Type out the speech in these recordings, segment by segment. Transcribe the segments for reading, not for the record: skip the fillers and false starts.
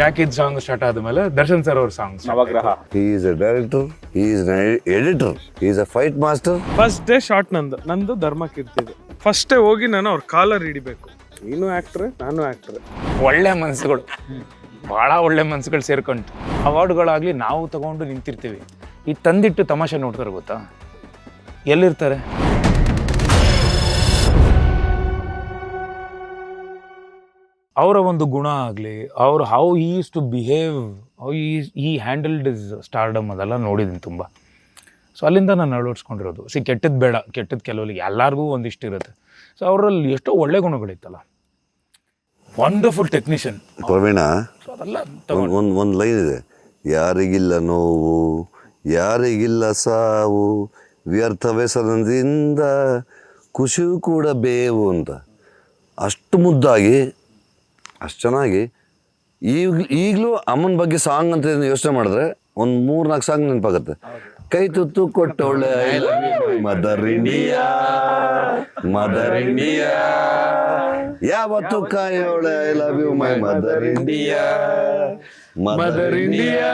ಜಾಕಿದ್ song start ಆದ್ಮೇಲೆ Darshan sir ಅವ್ರ song ನವಗ್ರಹ. He is a director, he is an editor, he is a fight master. First day short ನಂದು ಧರ್ಮಕೀರ್ತಿದು. First day ಹೋಗಿ ನಾನು ಅವ್ರ collar ಹಿಡಿಬೇಕು. ನೀನು ಆಕ್ಟ್ರೆ, ನಾನು ಆಕ್ಟ್ರೆ. ಒಳ್ಳೆ ಮನಸ್ಸುಗಳು, ಭಾಳ ಒಳ್ಳೆ ಮನಸ್ಸುಗಳು ಸೇರ್ಕೊಂಡು ಅವಾರ್ಡ್ಗಳಾಗಲಿ ನಾವು ತಗೊಂಡು ನಿಂತಿರ್ತೀವಿ. ಈ ತಂದಿಟ್ಟು ತಮಾಷೆ ನೋಡ್ತಾರೆ ಗೊತ್ತಾ, ಎಲ್ಲಿರ್ತಾರೆ? ಅವರ ಒಂದು ಗುಣ ಆಗಲಿ, ಅವ್ರು ಹೌ ಈ ಯೂಸ್ ಟು ಬಿಹೇವ್, ಹೌ ಈ ಹ್ಯಾಂಡಲ್ಡ್ ಇಸ್ ಸ್ಟಾರ್ಡಮ್, ಅದೆಲ್ಲ ನೋಡಿದ್ದೀನಿ ತುಂಬ. ಸೊ ಅಲ್ಲಿಂದ ನಾನು ಅಳವಡಿಸ್ಕೊಂಡಿರೋದು. ಕೆಟ್ಟದ್ದು ಬೇಡ, ಕೆಟ್ಟದ್ದು ಕೆಲವರಿಗೆ ಎಲ್ಲರಿಗೂ ಒಂದಿಷ್ಟು ಇರುತ್ತೆ. ಸೊ ಅವರಲ್ಲಿ ಎಷ್ಟೋ ಒಳ್ಳೆ ಗುಣಗಳಿತ್ತಲ್ಲ. ವಂಡರ್ಫುಲ್ ಟೆಕ್ನಿಷಿಯನ್ ಪ್ರವೀಣ, ಸೊ ಅದೆಲ್ಲ ಒಂದು ಲೈನ್ ಇದೆ, ಯಾರಿಗಿಲ್ಲ ನೋವು ಯಾರಿಗಿಲ್ಲ ಸಾವು, ವ್ಯರ್ಥ ವ್ಯಸನದಿಂದ ಖುಷಿಯೂ ಕೂಡ ಬೇವು ಅಂತ. ಅಷ್ಟು ಮುದ್ದಾಗಿ, ಅಷ್ಟು ಚೆನ್ನಾಗಿ. ಈಗಲೂ ಅಮ್ಮನ ಬಗ್ಗೆ ಸಾಂಗ್ ಅಂತ ಯೋಚನೆ ಮಾಡಿದ್ರೆ ಒಂದು 3-4 ಸಾಂಗ್ ನೆನಪಾಗುತ್ತೆ. ಕೈ ತುತ್ತು ಕೊಟ್ಟವಳೆ ಮದರ್ ಇಂಡಿಯಾ, ಮದರ್ ಇಂಡಿಯಾ, ಯಾವತ್ತು ಕಾಯೋಳೆ I love you my mother India, mother India,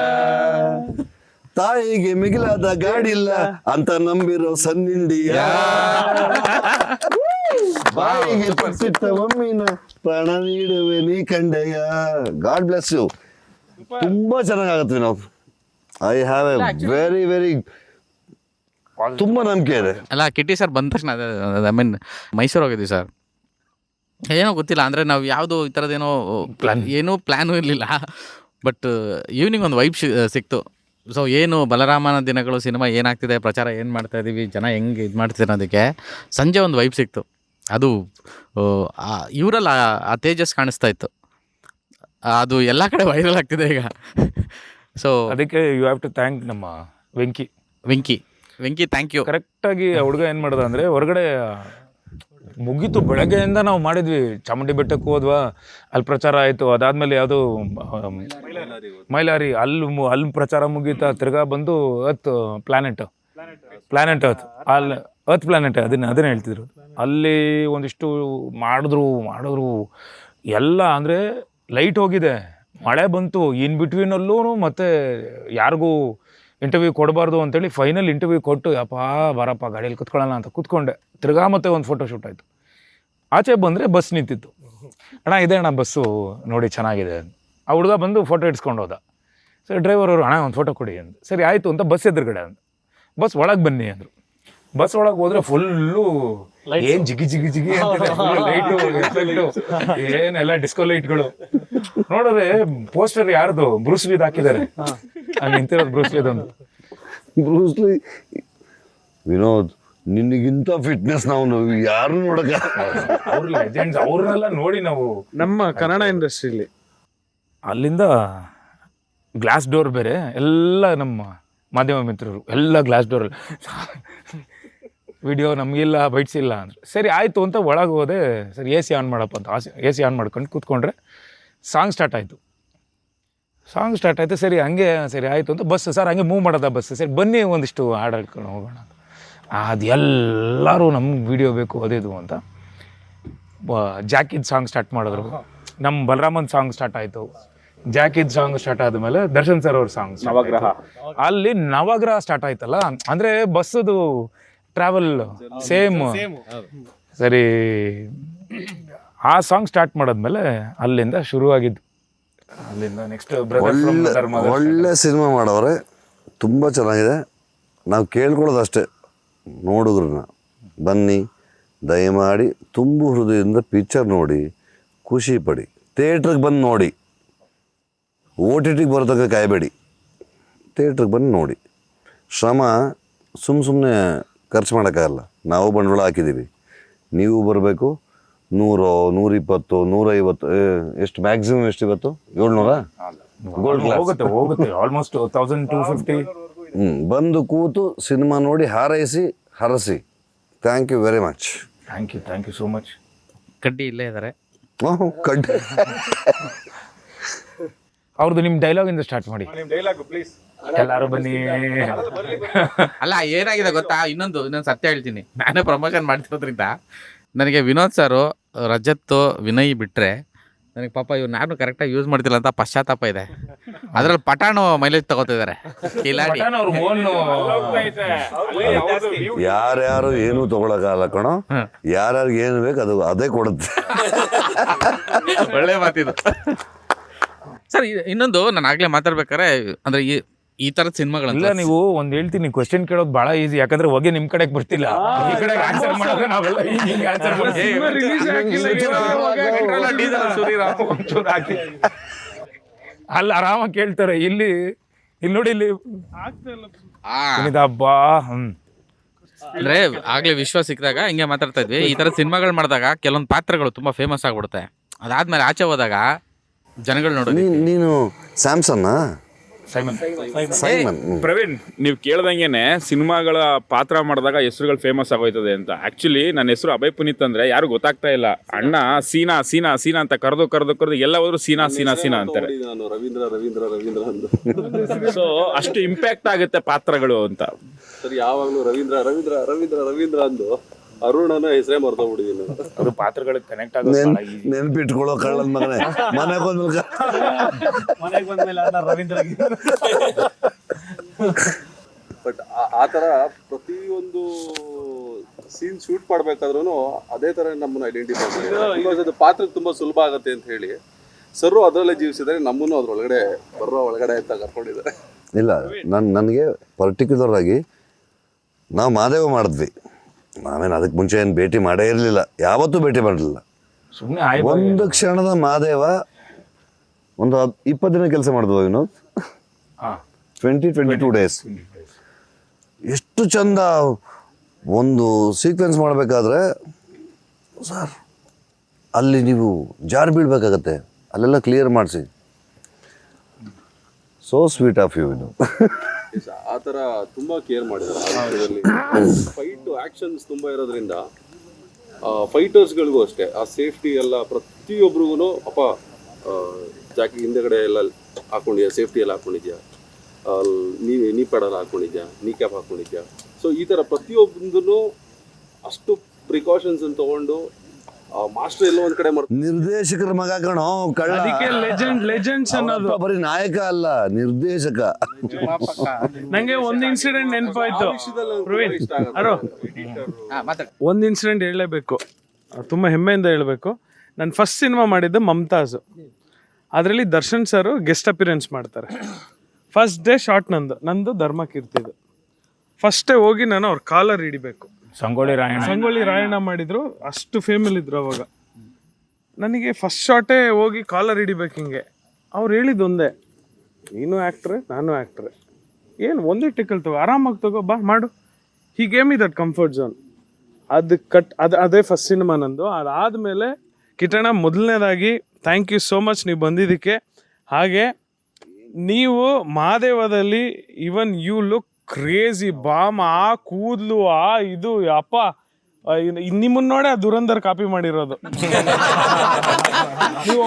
ತಾಯಿಗೆ ಮಿಗಿಲಾದ ಗಾಡಿಲ್ಲ ಅಂತ ನಂಬಿರೋ ಸನ್ ಇಂಡಿಯಾ, ಬಾಯಿಗೆ ಪಸಿಟ್ಟ ಮಮ್ಮಿನ ಪ್ರಾಣ ನೀಡುವೆ ನೀ ಕಂಡೆಯ. God bless you. ತುಂಬಾ ಚೆನ್ನಾಗಾಗತ್ತೆ ನಾವು. I have A very very ತುಂಬಾ ನಂಬಿಕೆ ಇದೆ. ಅಲ್ಲ, ಕಿಟ್ಟಿ ಸರ್ ಬಂದ ತಕ್ಷಣ ಐ ಮೀನ್ ಮೈಸೂರು ಹೋಗಿದ್ವಿ ಸರ್. ಏನೋ ಗೊತ್ತಿಲ್ಲ, ಅಂದರೆ ನಾವು ಯಾವುದು ಈ ಥರದ್ದೇನೋ ಏನೂ ಪ್ಲ್ಯಾನು ಇರಲಿಲ್ಲ. ಬಟ್ ಈವ್ನಿಂಗ್ ಒಂದು ವೈಬ್ ಸಿಕ್ತು. ಸೊ ಏನು ಬಲರಾಮನ ದಿನಗಳು ಸಿನಿಮಾ ಏನಾಗ್ತಿದೆ, ಪ್ರಚಾರ ಏನು ಮಾಡ್ತಾ ಇದ್ದೀವಿ, ಜನ ಹೆಂಗೆ ಇದು ಮಾಡ್ತಿದ್ದಾರೆ ಅನ್ನೋದಕ್ಕೆ ಸಂಜೆ ಒಂದು ವೈಬ್ ಸಿಕ್ತು. ಅದು ಇವರಲ್ಲಿ ಆ ತೇಜಸ್ ಕಾಣಿಸ್ತಾ ಇತ್ತು. ಅದು ಎಲ್ಲ ಕಡೆ ವೈರಲ್ ಆಗ್ತಿದೆ ಈಗ. ಸೊ ಅದಕ್ಕೆ ಯು ಹ್ಯಾವ್ ಟು ಥ್ಯಾಂಕ್ ನಮ್ಮ ವೆಂಕಿ ಥ್ಯಾಂಕ್ ಯು. ಕರೆಕ್ಟಾಗಿ ಆ ಹುಡುಗ ಏನು ಮಾಡ್ದ ಅಂದರೆ, ಹೊರಗಡೆ ಮುಗೀತು, ಬೆಳಗ್ಗೆಯಿಂದ ನಾವು ಮಾಡಿದ್ವಿ. ಚಾಮುಂಡಿ ಬೆಟ್ಟಕ್ಕೆ ಹೋದ್ವಾ, ಅಲ್ಲಿ ಪ್ರಚಾರ ಆಯಿತು. ಅದಾದಮೇಲೆ ಯಾವುದು ಮೈಲಾರಿ, ಅಲ್ಲಿ ಪ್ರಚಾರ ಮುಗೀತಾ. ತಿರ್ಗಾ ಬಂದು ಪ್ಲಾನೆಟ್ ಅದನ್ನೇ ಹೇಳ್ತಿದ್ರು. ಅಲ್ಲಿ ಒಂದಿಷ್ಟು ಮಾಡಿದ್ರು ಎಲ್ಲ. ಅಂದರೆ ಲೈಟ್ ಹೋಗಿದೆ, ಮಳೆ ಬಂತು, ಇನ್ ಬಿಟ್ವೀನಲ್ಲೂ ಮತ್ತೆ ಯಾರಿಗೂ ಇಂಟರ್ವ್ಯೂ ಕೊಡಬಾರ್ದು ಅಂತೇಳಿ ಫೈನಲ್ ಇಂಟರ್ವ್ಯೂ ಕೊಟ್ಟು, ಯಪ್ಪಾ ಬಾರಪ್ಪ ಗಾಡಿಯಲ್ಲಿ ಕುತ್ಕೊಳ್ಳೋಣ ಅಂತ ಕೂತ್ಕೊಂಡೆ. ತಿರ್ಗಾ ಮತ್ತೆ ಒಂದು ಫೋಟೋ ಶೂಟ್ ಆಯಿತು. ಆಚೆ ಬಂದರೆ ಬಸ್ ನಿಂತಿತ್ತು. ಅಣ್ಣ ಇದೆ ಅಣ್ಣ ಬಸ್ಸು ನೋಡಿ ಚೆನ್ನಾಗಿದೆ. ಆ ಹುಡುಗ ಬಂದು ಫೋಟೋ ಇಡ್ಸ್ಕೊಂಡು ಹೋದ. ಸರಿ ಡ್ರೈವರ್ ಅವರು, ಅಣ್ಣ ಒಂದು ಫೋಟೋ ಕೊಡಿ ಅಂದು. ಸರಿ ಆಯಿತು ಅಂತ ಬಸ್ ಎದುರುಗಡೆ ಅಂದು. ಬಸ್ ಒಳಗೆ ಬನ್ನಿ ಅಂದರು. ಬಸ್ ಒಳಗೆ ಹೋದರೆ ಫುಲ್ಲು ಏನು ಜಿಗಿ ಅಂತಿದೆ, ಲೈಟು ಎಫೆಕ್ಟು, ಏನೆಲ್ಲ ಡಿಸ್ಕೋ ಲೈಟ್ಗಳು. ನೋಡಿದ್ರೆ ಪೋಸ್ಟರ್ ಯಾರ್ದು, ಬ್ರೂಸ್ ಲೀದ್ ಹಾಕಿದ್ದಾರೆ. ಅಲ್ಲಿ ನಿಂತಿರೋದು ಬ್ರೂಸ್ ಲೀದೊಂದು. ಬ್ರೂಸ್ ಲೀ, ವಿನೋದ್, ನಿನಗಿಂತ ಫಿಟ್ನೆಸ್ ನಾವು ಯಾರು ನೋಡಕ. ಅವ್ರ ಲೆಜೆಂಡ್ಸ್, ಅವ್ರನ್ನೆಲ್ಲ ನೋಡಿ ನಾವು ನಮ್ಮ ಕನ್ನಡ ಇಂಡಸ್ಟ್ರಿಲಿ. ಅಲ್ಲಿಂದ ಗ್ಲಾಸ್ ಡೋರ್ ಬೇರೆ ಎಲ್ಲ ನಮ್ಮ ಮಾಧ್ಯಮ ಮಿತ್ರರು ಎಲ್ಲ ಗ್ಲಾಸ್ ಡೋರಲ್ಲಿ ವಿಡಿಯೋ ನಮಗಿಲ್ಲ, ಬೈಟ್ಸ್ ಇಲ್ಲ ಅಂದ್ರೆ ಸರಿ ಆಯಿತು ಅಂತ ಒಳಗೆ ಹೋದೆ. ಸರಿ ಎ ಸಿ ಆನ್ ಮಾಡಪ್ಪ ಅಂತ ಎ ಸಿ ಆನ್ ಮಾಡ್ಕೊಂಡು ಕೂತ್ಕೊಂಡ್ರೆ ಸಾಂಗ್ ಸ್ಟಾರ್ಟ್ ಆಯಿತು. ಸರಿ ಹಂಗೆ ಸರಿ ಆಯಿತು ಅಂತ ಬಸ್, ಸರ್ ಹಂಗೆ ಮೂವ್ ಮಾಡೋದ ಬಸ್, ಸರಿ ಬನ್ನಿ ಒಂದಿಷ್ಟು ಹಾಡು ಹೇಳ್ಕೊಂಡು ಹೋಗೋಣ. ಅದು ಎಲ್ಲರೂ ನಮ್ಗೆ ವೀಡಿಯೋ ಬೇಕು ಅದಿದು ಅಂತ ಜಾಕಿದ್ ಸಾಂಗ್ ಸ್ಟಾರ್ಟ್ ಮಾಡಿದ್ರು. ನಮ್ಮ ಬಲರಾಮನ್ ಸಾಂಗ್ ಸ್ಟಾರ್ಟ್ ಆಯಿತು. ಜಾಕಿದ್ ಸಾಂಗ್ ಸ್ಟಾರ್ಟ್ ಆದಮೇಲೆ ದರ್ಶನ್ ಸರ್ ಅವ್ರ ಸಾಂಗ್ ನವಗ್ರಹ. ಅಲ್ಲಿ ನವಗ್ರಹ ಸ್ಟಾರ್ಟ್ ಆಯ್ತಲ್ಲ. ಅಂದರೆ ಬಸ್ಸದು ಟ್ರಾವೆಲ್ ಸೇಮ್. ಸರಿ ಆ ಸಾಂಗ್ ಸ್ಟಾರ್ಟ್ ಮಾಡಾದ್ಮೇಲೆ ಅಲ್ಲಿಂದ ಶುರುವಾಗಿದ್ದು. ಅಲ್ಲಿಂದ ನೆಕ್ಸ್ಟ್ ಒಳ್ಳೆ ಸಿನಿಮಾ ಮಾಡವ್ರೆ, ತುಂಬ ಚೆನ್ನಾಗಿದೆ. ನಾವು ಕೇಳ್ಕೊಳ್ಳೋದು ಅಷ್ಟೇ, ನೋಡುಗ್ರನ್ನ ಬನ್ನಿ, ದಯಮಾಡಿ ತುಂಬು ಹೃದಯದಿಂದ ಪಿಕ್ಚರ್ ನೋಡಿ ಖುಷಿ ಪಡಿ. ಥಿಯೇಟ್ರಿಗೆ ಬಂದು ನೋಡಿ, OTTಗೆ ಬರೋತಕ್ಕ ಕಾಯಬೇಡಿ, ಥಿಯೇಟ್ರಿಗೆ ಬಂದು ನೋಡಿ. ಶ್ರಮ ಸುಮ್ಮನೆ ಖರ್ಚು ಮಾಡೋಕ್ಕಾಗಲ್ಲ. ನಾವು ಬಂಡವಾಳ ಹಾಕಿದ್ದೀವಿ, ನೀವು ಬರಬೇಕು. 100, 120, 150, ಎಷ್ಟು ಮ್ಯಾಕ್ಸಿಮಮ್ ಎಷ್ಟು ಇವತ್ತು? 700 ಹೋಗುತ್ತೆ ಆಲ್ಮೋಸ್ಟ್ 1250. ಬಂದು ಕೂತು ಸಿನಿಮಾ ನೋಡಿ ಹಾರೈಸಿ ಹರಸಿ. Thank you very much. Thank you so much. ಕಡ್ಡಿ ಇಲ್ಲೇ ಇದ್ದಾರೆ. ಕಡ್ಡಿ ಅವ್ರದ್ದು ನಿಮ್ಮ ಡೈಲಾಗಿಂದ ಸ್ಟಾರ್ಟ್ ಮಾಡಿ. ಎಲ್ಲರೂ ಬನ್ನಿ. ಅಲ್ಲ, ಏನಾಗಿದೆ ಗೊತ್ತಾ, ಇನ್ನೊಂದು ಸತ್ಯ ಹೇಳ್ತೀನಿ. ನಾನೇ ಪ್ರಮೋಷನ್ ಮಾಡ್ತಿರೋದ್ರಿಂದ ನನಗೆ ವಿನೋದ್ ಸರು, ರಜತ್, ವಿನಯ್ ಬಿಟ್ಟರೆ ನನಗೆ ಪಾಪ ಇವ್ರು ನಾನು ಕರೆಕ್ಟಾಗಿ ಯೂಸ್ ಮಾಡ್ತಿಲ್ಲ ಅಂತ ಪಶ್ಚಾತ್ತಾಪ ಇದೆ. ಅದ್ರಲ್ಲಿ ಪಠಾಣು ಮೈಲೇಜ್ ತಗೋತಿದ್ದಾರೆ. ಕಿಲಾಡಿ ಅವ್ರ ಓನ್ ಯಾರ್ಯಾರು ಏನೂ ತಗೊಳಕ್ಕಾಗಲ್ಲ ಕಣೋ, ಯಾರ್ಯಾರಿಗೆ ಏನು ಬೇಕು ಅದು ಅದೇ ಕೊಡುತ್ತೆ. ಒಳ್ಳೆ ಮಾತಿದು ಸರ್. ಇನ್ನೊಂದು ನಾನು ಆಗ್ಲೇ ಮಾತಾಡ್ಬೇಕಾರೆ ಅಂದ್ರೆ ಈ ತರದ ಸಿನಿಮಾಗಳಂತ ಇಲ್ಲ, ನೀವು ಒಂದ್ ಹೇಳ್ತೀನಿ, ಕ್ವಶನ್ ಕೇಳೋದು ಬಹಳ ಈಸಿ, ಯಾಕಂದ್ರೆ ಹೊಗೆ ನಿಮ್ ಕಡೆಗೆ ಬರ್ತಿಲ್ಲ, ಈ ಕಡೆಗೆ ಆನ್ಸರ್ ಮಾಡೋದು ನಾವೆಲ್ಲ ಹಿಂಗೆ ಆನ್ಸರ್ ಅಲ್ಲಿ ಆರಾಮಾಗಿ ಕೇಳ್ತಾರೆ. ಇಲ್ಲಿ ನೋಡಿ, ಇಲ್ಲಿ ಹಬ್ಬ ಅಂದ್ರೆ ಆಗ್ಲೇ ವಿಶ್ವ ಸಿಕ್ಕಿದಾಗ ಹಿಂಗೆ ಮಾತಾಡ್ತಾ ಇದ್ವಿ. ಈ ತರ ಸಿನಿಮಾಗಳು ಮಾಡಿದಾಗ ಕೆಲವೊಂದು ಪಾತ್ರಗಳು ತುಂಬಾ ಫೇಮಸ್ ಆಗ್ಬಿಡುತ್ತೆ. ಅದಾದ್ಮೇಲೆ ಆಚೆ ಹೋದಾಗ ಜನಗಳು ನೋಡೋದು. ನೀನು ಸ್ಯಾಮ್ಸನ್ ಪ್ರವೀಣ್, ನೀವು ಕೇಳ್ದಂಗೆನೆ ಸಿನಿಮಾಗಳ ಪಾತ್ರ ಮಾಡಿದಾಗ ಹೆಸರುಗಳು ಫೇಮಸ್ ಆಗೋಯ್ತದೆ ಅಂತ. ಆಕ್ಚುಲಿ ನನ್ನ ಹೆಸರು ಅಭಯ್ ಪುನೀತ್ ಅಂದ್ರೆ ಯಾರು ಗೊತ್ತಾಗ್ತಾ ಇಲ್ಲ. ಅಣ್ಣ ಸೀನಾ ಸೀನಾ ಸೀನಾ ಅಂತ ಕರೆದು ಎಲ್ಲ ಹೋದ್ರು ಸೀನಾ ಸೀನಾ ಸೀನಾ ಅಂತಾರೆ. ಸೊ ಅಷ್ಟು ಇಂಪ್ಯಾಕ್ಟ್ ಆಗುತ್ತೆ ಪಾತ್ರಗಳು ಅಂತ. ಸರಿ, ಯಾವಾಗ್ಲೂ ರವೀಂದ್ರ ರವೀಂದ್ರ ರವೀಂದ್ರ ರವೀಂದ್ರ ಅಂದು ಅರುಣನ ಹೆಸರೇ ಮರ್ತೋಗ್ಬಿಟ್ಟಿದ್ದೀನಿ. ಅದು ಪಾತ್ರಗಳಿಗೆ ಕನೆಕ್ಟ್ ಆಗೋದು ನೆನ್ಪಿಟ್ಕೊಳ್ಳೋ ಕಳ್ಳನ ಮಗನೇ, ಮನೆಗೆ ಬಂದ್ಮೇಲೆ ರವೀಂದ್ರ. ಬಟ್ ಆ ತರ ಪ್ರತಿಯೊಂದು ಸೀನ್ ಶೂಟ್ ಮಾಡ್ಬೇಕಾದ್ರೂ ಅದೇ ತರ ನಮ್ಮನ್ನ ಐಡೆಂಟಿಫೈ ಮಾಡಿ ಅದು ಪಾತ್ರ ತುಂಬಾ ಸುಲಭ ಆಗತ್ತೆ ಅಂತ ಹೇಳಿ ಸರ್ ಅದರಲ್ಲೇ ಜೀವಿಸಿದರೆ ನಮ್ಮನ್ನು ಅದ್ರೊಳಗಡೆ ಒಳಗಡೆ ಅಂತ ಕರ್ಕೊಂಡಿದ್ದಾರೆ. ಇಲ್ಲ, ನನಗೆ ಪರ್ಟಿಕ್ಯುಲರ್ ಆಗಿ ನಾವು ಮಾದೇವ ಮಾಡಿದ್ವಿ. ನಾವೇನು ಅದಕ್ಕೆ ಮುಂಚೆ ಏನು ಭೇಟಿ ಮಾಡೇ ಇರಲಿಲ್ಲ, ಯಾವತ್ತೂ ಭೇಟಿ ಮಾಡಲಿಲ್ಲ. ಸುಮ್ಮನೆ ಒಂದು ಕ್ಷಣದ ಮಾದೇವ ಒಂದು 20 ದಿನ ಕೆಲಸ ಮಾಡಿದ್ವು ವಿನೋದ್. 22 ಡೇಸ್. ಎಷ್ಟು ಚಂದ ಒಂದು ಸೀಕ್ವೆನ್ಸ್ ಮಾಡಬೇಕಾದ್ರೆ ಸರ್ ಅಲ್ಲಿ ನೀವು ಜಾರ್ ಬೀಳ್ಬೇಕಾಗತ್ತೆ, ಅಲ್ಲೆಲ್ಲ ಕ್ಲಿಯರ್ ಮಾಡಿಸಿ. ಸೋ ಸ್ವೀಟ್ ಆಫ್ ಯು ಇದು. ಆ ಥರ ತುಂಬ ಕೇರ್ ಮಾಡಿದ್ದಾರೆ. ಫೈಟು ಆ್ಯಕ್ಷನ್ಸ್ ತುಂಬ ಇರೋದ್ರಿಂದ ಫೈಟರ್ಸ್ಗಳಿಗೂ ಅಷ್ಟೇ ಆ ಸೇಫ್ಟಿ ಎಲ್ಲ ಪ್ರತಿಯೊಬ್ರಿಗೂ ಅಪ್ಪ ಜಾಕಿ ಹಿಂದೆಗಡೆ ಎಲ್ಲ ಹಾಕೊಂಡಿದ್ಯಾ, ಸೇಫ್ಟಿ ಎಲ್ಲ ಹಾಕೊಂಡಿದ್ಯಾ, ನೀ ಪೆಡಲ್ ಹಾಕೊಂಡಿದ್ಯಾ, ನೀ ಕ್ಯಾಪ್ ಹಾಕೊಂಡಿದ್ಯಾ. ಸೊ ಈ ಥರ ಪ್ರತಿಯೊಬ್ಬಂದೂ ಅಷ್ಟು ಪ್ರಿಕಾಷನ್ಸ್ ತಗೊಂಡು ಮಾಸ್ಟರ್ ಎಲ್ಲೋ ಒಂದ್ ಕಡೆ ನಿರ್ದೇಶಕರ ಮಗ ಕಣೋ ಕಳ್ಳ. ಲೆಜೆಂಡ್ಸ್ ಅನ್ನೋದು ಬರೀ ನಾಯಕ ಅಲ್ಲ, ನಿರ್ದೇಶಕ. ನಂಗೆ ಒಂದ್ ಇನ್ಸಿಡೆಂಟ್ ನೆನಪಾಯ್ತು. ಒಂದ್ ಇನ್ಸಿಡೆಂಟ್ ಹೇಳಲೇಬೇಕು, ತುಂಬಾ ಹೆಮ್ಮೆಯಿಂದ ಹೇಳಬೇಕು. ನಾನು ಫಸ್ಟ್ ಸಿನಿಮಾ ಮಾಡಿದ್ದು ಮಮತಾಜ್. ಅದರಲ್ಲಿ ದರ್ಶನ್ ಸರ್ ಗೆಸ್ಟ್ ಅಪಿರೆನ್ಸ್ ಮಾಡ್ತಾರೆ. ಫಸ್ಟ್ ಡೇ ಶಾರ್ಟ್ ನಂದು ಧರ್ಮಕೀರ್ತಿದು. ಫಸ್ಟೇ ಹೋಗಿ ನಾನು ಅವ್ರ ಕಾಲರ್ ಹಿಡಿಬೇಕು. ಸಂಗೊಳ್ಳಿ ರಾಯಣ್ಣ ಮಾಡಿದ್ರು, ಅಷ್ಟು ಫೇಮಲ್ ಇದ್ರು ಅವಾಗ. ನನಗೆ ಫಸ್ಟ್ ಶಾರ್ಟೇ ಹೋಗಿ ಕಾಲರ್ ಹಿಡಿಬೇಕು. ಹಿಂಗೆ ಅವ್ರು ಹೇಳಿದ್ದು ಒಂದೇ, ನೀನು ಆ್ಯಕ್ಟ್ರೆ ನಾನು ಆ್ಯಕ್ಟ್ರೆ, ಏನು ಒಂದೇ ಟಿಕಲ್ ತಗೋ, ಆರಾಮಾಗಿ ತಗೋ, ಬಾ ಮಾಡು. He gave me that comfort zone. ಅದೇ ಫಸ್ಟ್ ಸಿನಿಮಾ ನಂದು. ಅದಾದಮೇಲೆ ಕಿಟಣ ಮೊದಲನೇದಾಗಿ ಥ್ಯಾಂಕ್ ಯು ಸೋ ಮಚ್ ನೀವು ಬಂದಿದ್ದಕ್ಕೆ. ಹಾಗೆ ನೀವು ಮಹಾದೇವದಲ್ಲಿ ಇವನ್ ಯು ಲುಕ್ ಕ್ರೇಜಿ. ಬಾಮ, ಆ ಕೂದಲು, ಆ ಇದು, ಅಪ್ಪ ನಿಮ್ಮನ್ನ ನೋಡೇ ಆ ದುರಂಧರ್ ಕಾಪಿ ಮಾಡಿರೋದು. ನೀವು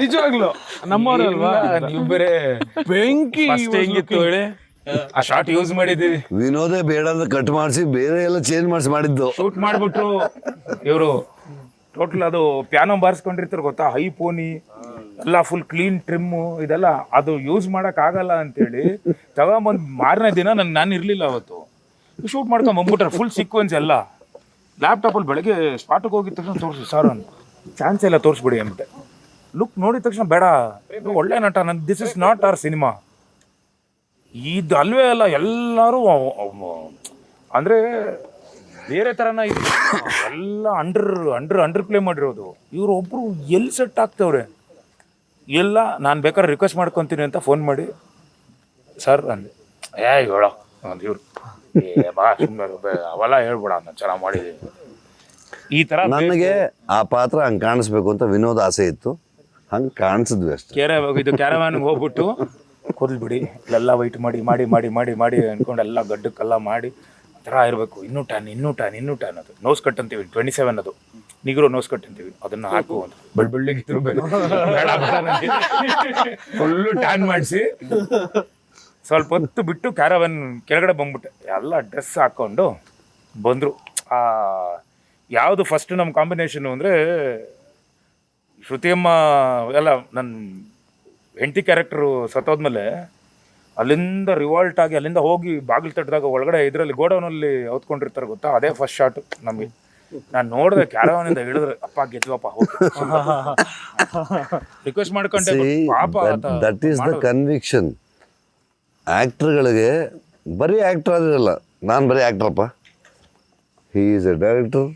ನಿಜವಾಗ್ಲು ನಮ್ಮವ್ರಲ್ವಾ, ನೀವು ಬೇರೆ ಬೆಂಕಿ. ಹೆಂಗಿತ್ತು ಹೇಳಿ, ಆ ಶಾರ್ಟ್ ಯೂಸ್ ಮಾಡಿದ್ದೀವಿ. ವಿನೋದೇ ಬೇಡ ಅಂತ ಕಟ್ ಮಾಡಿಸಿ ಬೇರೆ ಎಲ್ಲ ಚೇಂಜ್ ಮಾಡಿದ್ದು. ಶೂಟ್ ಮಾಡ್ಬಿಟ್ರು ಇವರು ಟೋಟಲ್ ಅದು ಪ್ಯಾನೋ ಬಾರಿಸ್ಕೊಂಡಿರ್ತಾರೆ ಗೊತ್ತಾ, ಹೈ ಪೋನಿ ಎಲ್ಲ ಫುಲ್ ಕ್ಲೀನ್ ಟ್ರಿಮ್ಮು ಇದೆಲ್ಲ. ಅದು ಯೂಸ್ ಮಾಡಕ್ ಆಗಲ್ಲ ಅಂತೇಳಿ ತಗೊಂಬಂದ್ ಮಾರನೇ ದಿನ ನಾನು ಇರ್ಲಿಲ್ಲ ಅವತ್ತು. ಶೂಟ್ ಮಾಡ್ಕೊಂಡ್ ಬಂದ್ಬಿಟ್ರೆ ಫುಲ್ ಸೀಕ್ವೆನ್ಸ್ ಎಲ್ಲ ಲ್ಯಾಪ್ಟಾಪಲ್ಲಿ. ಬೆಳಗ್ಗೆ ಸ್ಪಾಟಿಗೆ ಹೋಗಿದ ತಕ್ಷಣ ತೋರಿಸಿ ಸರ್ ಅಂತ, ಚಾನ್ಸ್ ಎಲ್ಲ ತೋರಿಸ್ಬಿಡಿ ಅಂತೆ. ಲುಕ್ ನೋಡಿದ ತಕ್ಷಣ ಬೇಡ, ಒಳ್ಳೆ ನಟ, this is not hour cinema. ಇದು ಅಲ್ವೇ ಅಲ್ಲ, ಎಲ್ಲರೂ ಅಂದರೆ ಬೇರೆ ಥರನ ಇದು ಎಲ್ಲ ಅಂಡರ್ ಪ್ಲೇ ಮಾಡಿರೋದು. ಇವರು ಒಬ್ಬರು ಎಲ್ಲಿ ಸೆಟ್ ಆಗ್ತವ್ರೆ ಎಲ್ಲ. ನಾನು ಬೇಕಾದ್ರೆ ರಿಕ್ವೆಸ್ಟ್ ಮಾಡ್ಕೊತೀನಿ ಅಂತ ಫೋನ್ ಮಾಡಿ ಸರ್ ಅಂದೆ. ಹೇಳೋ ಅಂತ ಇವ್ರು, ಬಾ ಸುಮ್ಮನೆ ಅವೆಲ್ಲ ಹೇಳ್ಬೇಡ, ನಾನು ಚೆನ್ನಾಗಿ ಮಾಡಿದ್ದೀನಿ ಈ ಥರ. ನನಗೆ ಆ ಪಾತ್ರ ಹಂಗೆ ಕಾಣಿಸ್ಬೇಕು ಅಂತ ವಿನೋದ್ ಆಸೆ ಇತ್ತು, ಹಂಗೆ ಕಾಣಿಸಿದ್ವಿ ಅಷ್ಟೇ. ಇದು ಕ್ಯಾರವ್ಯಾನ್ಗೆ ಹೋಗ್ಬಿಟ್ಟು ಕೂದಲು ಬಿಡಿ ಇಲ್ಲೆಲ್ಲ ವೈಟ್ ಮಾಡಿ ಮಾಡಿ ಮಾಡಿ ಮಾಡಿ ಮಾಡಿ ಅಂದ್ಕೊಂಡು ಎಲ್ಲ ಗಡ್ಡಕ್ಕೆಲ್ಲ ಮಾಡಿ ಥರ ಇರಬೇಕು. ಇನ್ನೂ ಟ್ಯಾನ್ ಅದು ನೋಸ್ ಕಟ್ ಅಂತೀವಿ, 27 ಅದು ನಿಗ್ರೋ ನೋಸ್ ಕಟ್ ಅಂತೀವಿ, ಅದನ್ನು ಹಾಕು ಅಂತ ಬೆಳ್ಳಿಗಿದ್ರು ಫುಲ್ಲು ಟ್ಯಾನ್ ಮಾಡಿಸಿ ಸ್ವಲ್ಪ ಹೊತ್ತು ಬಿಟ್ಟು ಕ್ಯಾರವನ್ ಕೆಳಗಡೆ ಬಂದ್ಬಿಟ್ಟೆ. ಎಲ್ಲ ಡ್ರೆಸ್ ಹಾಕ್ಕೊಂಡು ಬಂದರು. ಯಾವುದು ಫಸ್ಟ್ ನಮ್ಮ ಕಾಂಬಿನೇಷನ್ನು ಅಂದರೆ ಶ್ರುತಿಯಮ್ಮ ಎಲ್ಲ ನನ್ನ ಹೆಂಡತಿ ಕ್ಯಾರೆಕ್ಟ್ರು ಸತ್ತೋದ್ಮೇಲೆ ಅಲ್ಲಿಂದ ರಿವಾಲ್ಟ್ ಆಗಿ ಅಲ್ಲಿಂದ ಹೋಗಿ ಬಾಗಿಲು ತಟ್ಟಿದಾಗ ಒಳಗಡೆ ಇದರಲ್ಲಿ ಗೋಡೌನಲ್ಲಿ ಹೊತ್ಕೊಂಡಿರ್ತಾರೆ ಗೊತ್ತಾ, ಅದೇ ಫಸ್ಟ್ ಶಾಟ್ ನಮಗೆ. ನಾನು ನೋಡಿದೆ ಕ್ಯಾರವನಿಂದ ಹೇಳಿದ್ರೆ ಅಪ್ಪ ಗೆದ್ವಪ್ಪ ರಿಕ್ವೆಸ್ಟ್ ಮಾಡ್ಕೊಂಡೆ ಪಾಪ ದಟ್ ಈಸ್ ದ ಕನ್ವಿಕ್ಷನ್. ಆ್ಯಕ್ಟ್ರ್ಗಳಿಗೆ ಬರೀ ಆ್ಯಕ್ಟ್ರ್ ಆಗಿರಲ್ಲ, ನಾನು ಬರೀ ಆ್ಯಕ್ಟ್ರಪ್ಪ. He is a director,